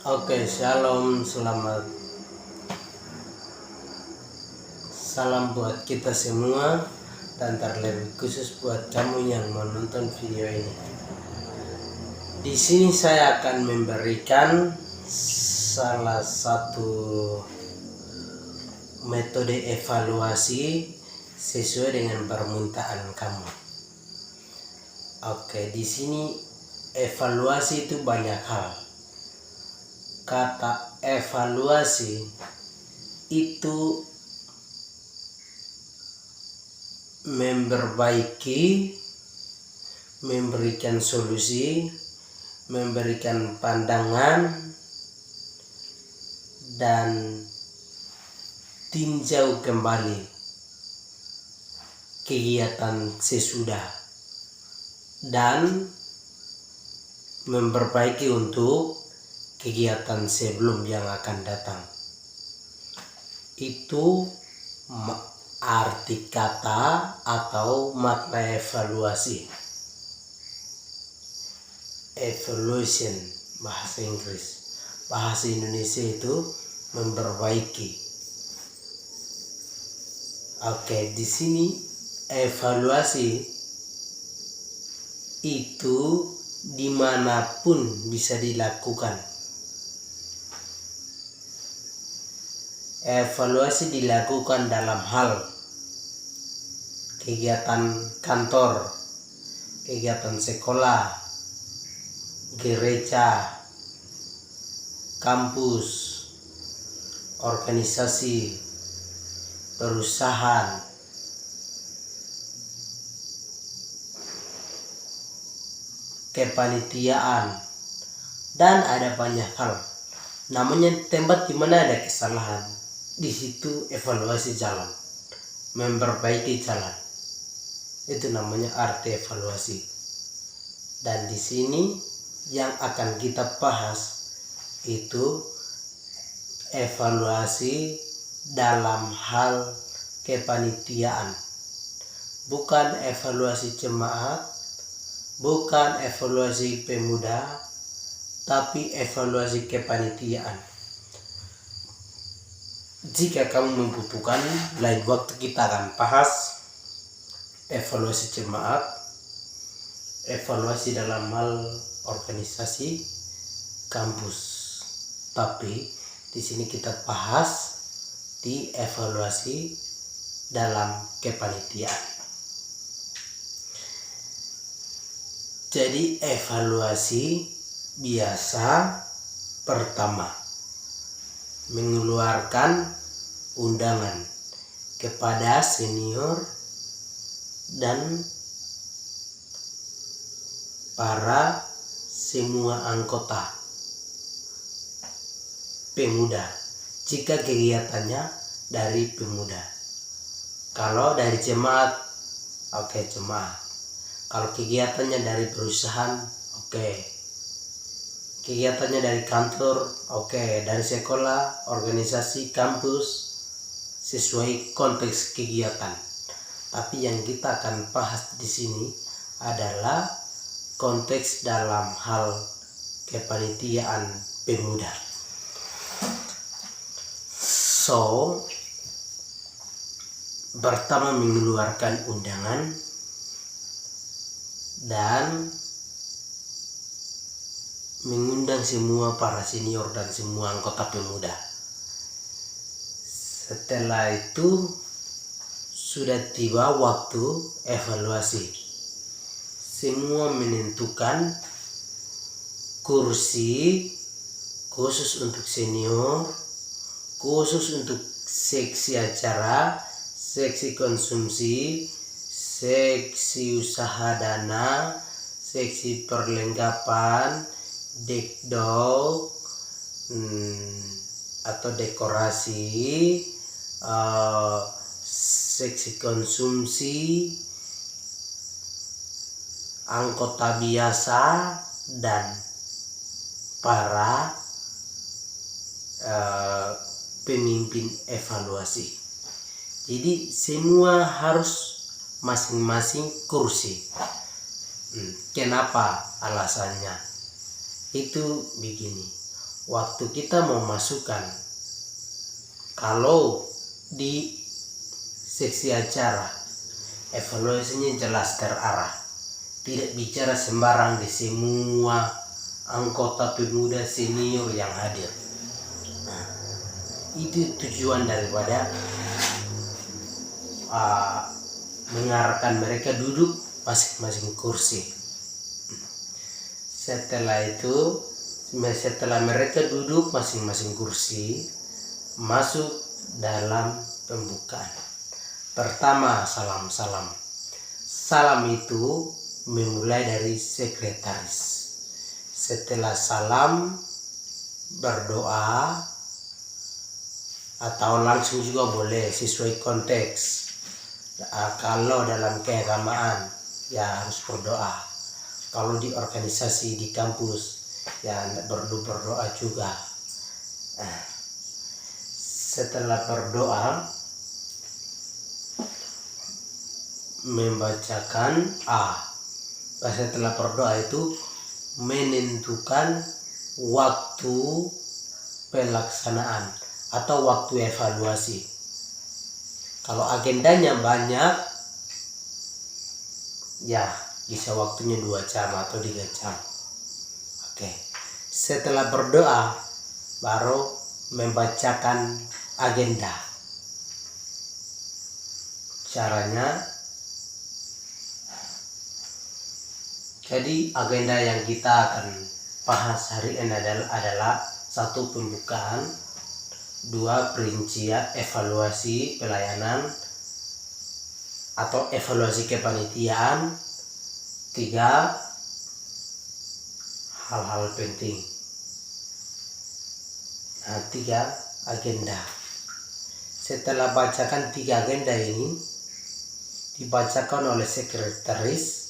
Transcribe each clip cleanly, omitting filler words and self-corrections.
Oke, shalom, salam buat kita semua dan terlebih khusus buat kamu yang menonton video ini. Di sini saya akan memberikan salah satu metode evaluasi sesuai dengan permintaan kamu. Oke, di sini evaluasi itu banyak hal. Kata evaluasi itu memperbaiki, memberikan solusi, memberikan pandangan, dan tinjau kembali kegiatan sesudah dan memperbaiki untuk kegiatan sebelum yang akan datang. Itu arti kata atau makna evaluasi. Evaluation bahasa Inggris. Bahasa Indonesia itu memperbaiki. Oke, di sini evaluasi itu dimanapun bisa dilakukan. Evaluasi dilakukan dalam hal kegiatan kantor, kegiatan sekolah, gereja, kampus, organisasi, perusahaan, kepanitiaan, dan ada banyak hal. Namanya tempat di mana ada kesalahan, di situ evaluasi jalan, memperbaiki jalan. Itu namanya arti evaluasi. Dan di sini yang akan kita bahas itu evaluasi dalam hal kepanitiaan. Bukan evaluasi jemaat, bukan evaluasi pemuda, tapi evaluasi kepanitiaan. Jika kamu membutuhkan, lain waktu kita akan bahas evaluasi jemaat, evaluasi dalam hal organisasi, kampus. Tapi di sini kita bahas di evaluasi dalam kepanitiaan. Jadi evaluasi biasa pertama mengeluarkan undangan kepada senior dan para semua anggota pemuda jika kegiatannya dari pemuda. Kalau dari jemaat, oke, jemaat. Kalau kegiatannya dari perusahaan, oke. Kegiatannya dari kantor, oke. Dari sekolah, organisasi, kampus, sesuai konteks kegiatan. Tapi yang kita akan bahas di sini adalah konteks dalam hal kepanitiaan pemuda. So, pertama mengeluarkan undangan dan mengundang semua para senior dan semua anggota pemuda. Setelah itu sudah tiba waktu evaluasi. Semua menentukan kursi khusus untuk senior, khusus untuk seksi acara, seksi konsumsi, seksi usaha dana, seksi perlengkapan, dekdok atau dekorasi, seksi konsumsi, anggota biasa, dan para pemimpin evaluasi. Jadi semua harus masing-masing kursi. Kenapa alasannya? Itu begini, waktu kita mau masukkan, kalau di seksi acara evaluasinya jelas terarah, tidak bicara sembarang di semua anggota pemuda senior yang hadir. Nah, itu tujuan daripada mengarahkan mereka duduk masing-masing kursi. Setelah mereka duduk masing-masing kursi, masuk dalam pembukaan. Pertama, salam. Salam itu memulai dari sekretaris. Setelah salam, berdoa, atau langsung juga boleh sesuai konteks. Kalau dalam keagamaan ya harus berdoa. Kalau di organisasi di kampus ya perlu berdoa juga. Setelah berdoa, membacakan setelah berdoa itu menentukan waktu pelaksanaan atau waktu evaluasi. Kalau agendanya banyak, ya bisa waktunya 2 jam atau 3 jam. Oke. Setelah berdoa, baru membacakan agenda. Caranya, jadi agenda yang kita akan bahas hari ini adalah 1. Pembukaan, 2. Perincian evaluasi pelayanan atau evaluasi kepanitiaan, 3. Hal-hal penting. 3 agenda. Setelah bacakan 3 agenda ini, dibacakan oleh sekretaris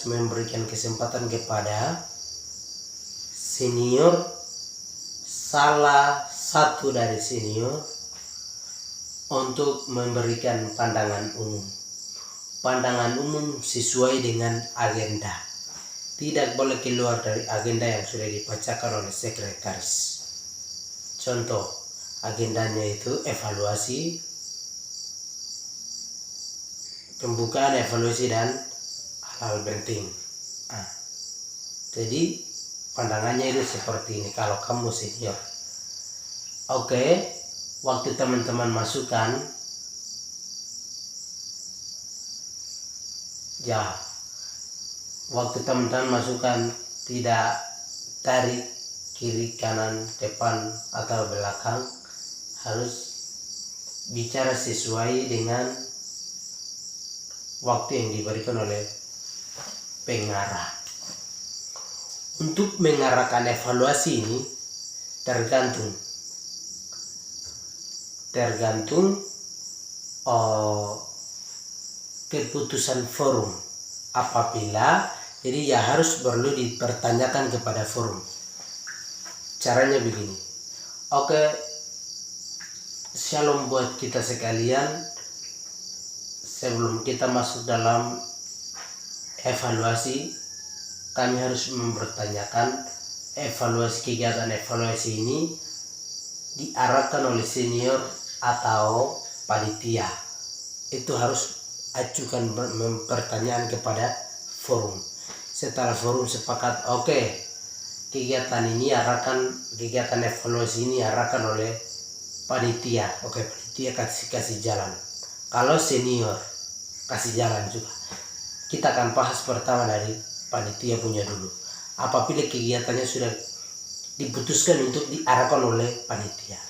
memberikan kesempatan kepada senior, salah satu dari senior, untuk memberikan pandangan umum. Pandangan umum sesuai dengan agenda. Tidak boleh keluar dari agenda yang sudah dibacakan oleh sekretaris. Contoh, agendanya itu evaluasi, pembukaan, evaluasi, dan hal penting. Jadi pandangannya itu seperti ini kalau kamu senior. Oke, waktu teman-teman masukkan, ya waktu teman-teman masukkan tidak tarik kiri kanan depan atau belakang, harus bicara sesuai dengan waktu yang diberikan oleh pengarah. Untuk mengarahkan evaluasi ini tergantung keputusan forum. Apabila jadi ya harus perlu dipertanyakan kepada forum. Caranya begini. Oke, shalom buat kita sekalian. Sebelum kita masuk dalam evaluasi, kami harus mempertanyakan kegiatan evaluasi ini diarahkan oleh senior atau panitia. Itu harus ajukan pertanyaan kepada forum. Setelah forum sepakat, oke, kegiatan evaluasi ini arahkan oleh panitia. Oke, panitia kasih jalan. Kalau senior kasih jalan juga. Kita akan bahas pertama dari panitia punya dulu. Apabila kegiatannya sudah diputuskan untuk diarahkan oleh panitia.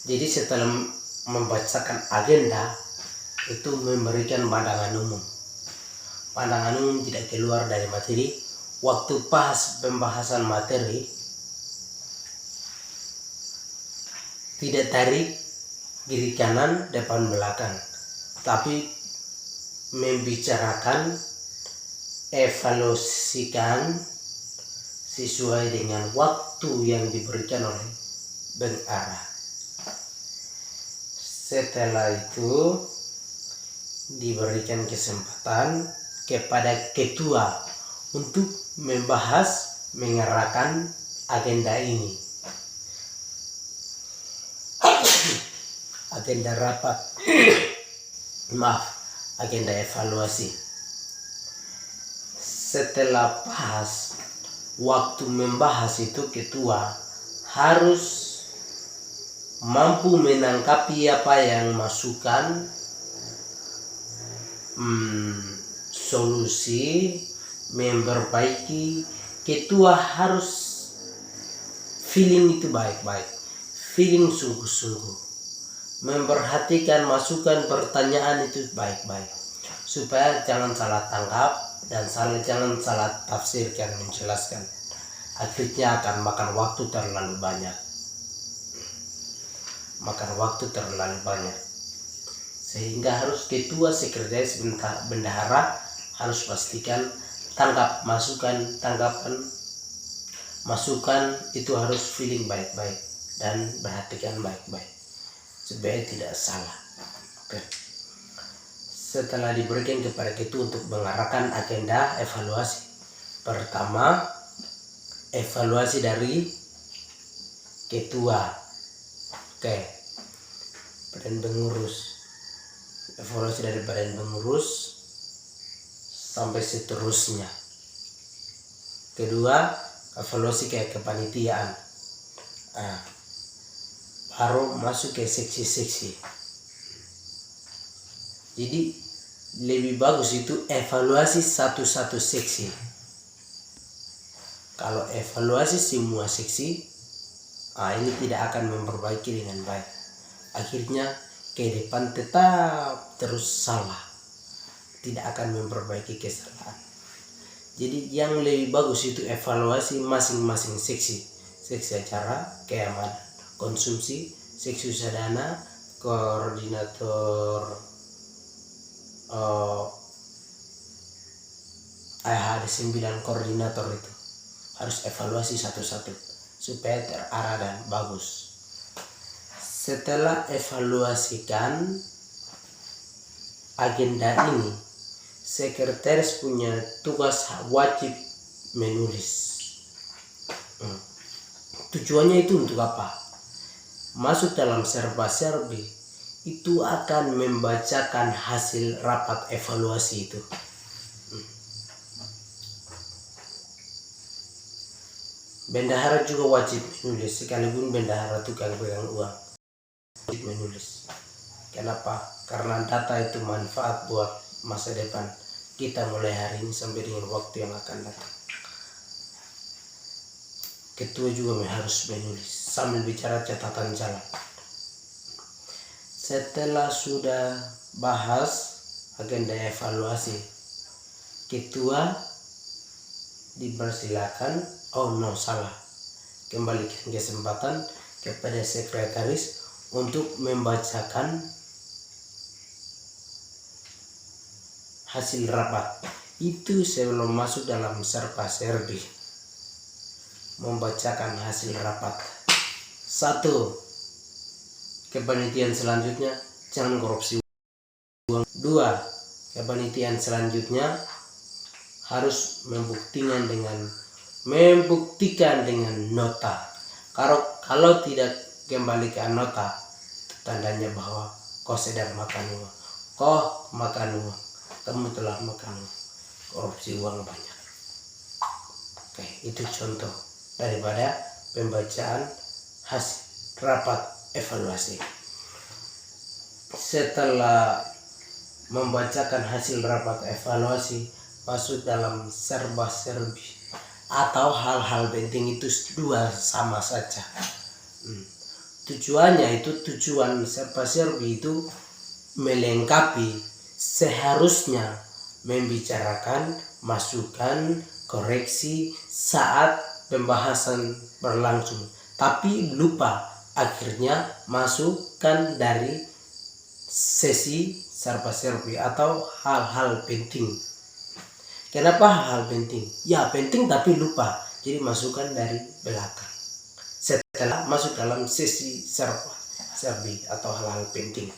Jadi setelah membacakan agenda, itu memberikan pandangan umum. Pandangan umum tidak keluar dari materi. Waktu pembahasan materi, tidak tarik kiri kanan depan belakang, tapi membicarakan, evaluasikan sesuai dengan waktu yang diberikan oleh pengarah. Setelah itu diberikan kesempatan kepada ketua untuk membahas mengarahkan agenda ini. Agenda rapat, agenda evaluasi. Setelah waktu membahas itu ketua harus mampu menangkapi apa yang masukan, solusi, memperbaiki. Ketua harus feeling itu baik-baik, feeling sungguh-sungguh, memperhatikan masukan pertanyaan itu baik-baik, supaya jangan salah tangkap dan jangan salah tafsirkan menjelaskan. Akhirnya akan makan waktu terlalu banyak. Sehingga harus ketua, sekretaris, bendahara harus pastikan tangkap masukan, tanggapan masukan itu harus feeling baik-baik dan perhatikan baik-baik supaya tidak salah. Oke. Setelah diberikan kepada ketua untuk mengarahkan agenda evaluasi, pertama evaluasi dari ketua. Oke, badan pengurus, evaluasi dari badan pengurus sampai seterusnya. Kedua, evaluasi ke kepanitiaan, baru masuk ke seksi-seksi. Jadi lebih bagus itu evaluasi satu-satu seksi. Kalau evaluasi semua seksi, ini tidak akan memperbaiki dengan baik. Akhirnya ke depan tetap terus salah, tidak akan memperbaiki kesalahan. Jadi yang lebih bagus itu evaluasi masing-masing seksi. Seksi acara, keamanan, konsumsi, seksi usadana, koordinator ada 9 koordinator itu harus evaluasi satu-satu supaya terarah dan bagus. Setelah evaluasikan agenda ini, sekretaris punya tugas wajib menulis. Tujuannya itu untuk apa? Masuk dalam serba-serbi itu akan membacakan hasil rapat evaluasi itu. Bendahara juga wajib menulis, sekalipun bendahara tukang pegang uang, wajib menulis. Kenapa? Karena data itu manfaat buat masa depan kita mulai hari ini sampai dengan waktu yang akan datang. Ketua juga harus menulis sambil bicara catatan jalan. Setelah sudah bahas agenda evaluasi, ketua dipersilakan, kembalikan kesempatan kepada sekretaris untuk membacakan hasil rapat. Itu sebelum masuk dalam serba-serbi, membacakan hasil rapat. 1. Kepanitiaan selanjutnya jangan korupsi uang. 2. Kepanitiaan selanjutnya harus membuktikan dengan nota. Kalau tidak kembalikan nota, itu tandanya bahwa kau sedang makan uang. Kamu telah makan uang. Korupsi uang banyak. Oke, itu contoh daripada pembacaan hasil rapat evaluasi. Setelah membacakan hasil rapat evaluasi, masuk dalam serba-serbi atau hal-hal penting. Itu 2 sama saja. Tujuannya itu, tujuan serba-serbi itu melengkapi, seharusnya membicarakan masukan, koreksi saat pembahasan berlangsung, tapi lupa akhirnya masukkan dari sesi serba-serbi atau hal-hal penting. Kenapa hal penting? Ya penting tapi lupa, jadi masukkan dari belakang setelah masuk dalam sesi serba-serbi atau hal-hal penting.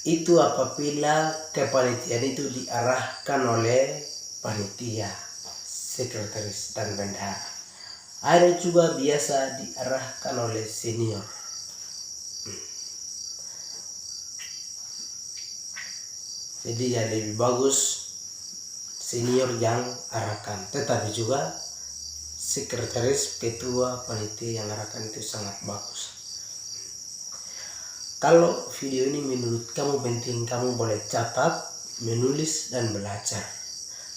itu apabila kepanitiaan itu diarahkan oleh panitia, sekretaris dan bendahara. Ada juga biasa diarahkan oleh senior. Jadi ya lebih bagus senior yang arahkan, tetapi juga sekretaris ketua panitia yang arahkan itu sangat bagus. Kalau video ini menurut kamu penting, kamu boleh catat, menulis, dan belajar.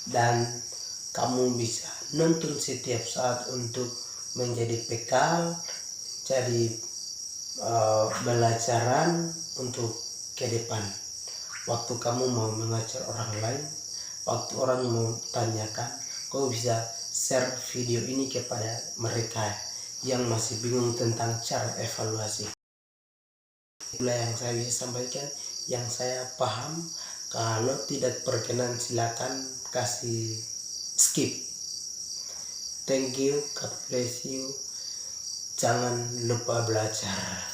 Dan kamu bisa nonton setiap saat untuk menjadi bekal, jadi belajaran untuk ke depan. Waktu kamu mau mengajar orang lain, waktu orang mau tanyakan, kau bisa share video ini kepada mereka yang masih bingung tentang cara evaluasi. Itulah yang saya bisa sampaikan, yang saya paham. Kalau tidak berkenan silakan kasih skip. Thank you, God bless you. Jangan lupa belajar.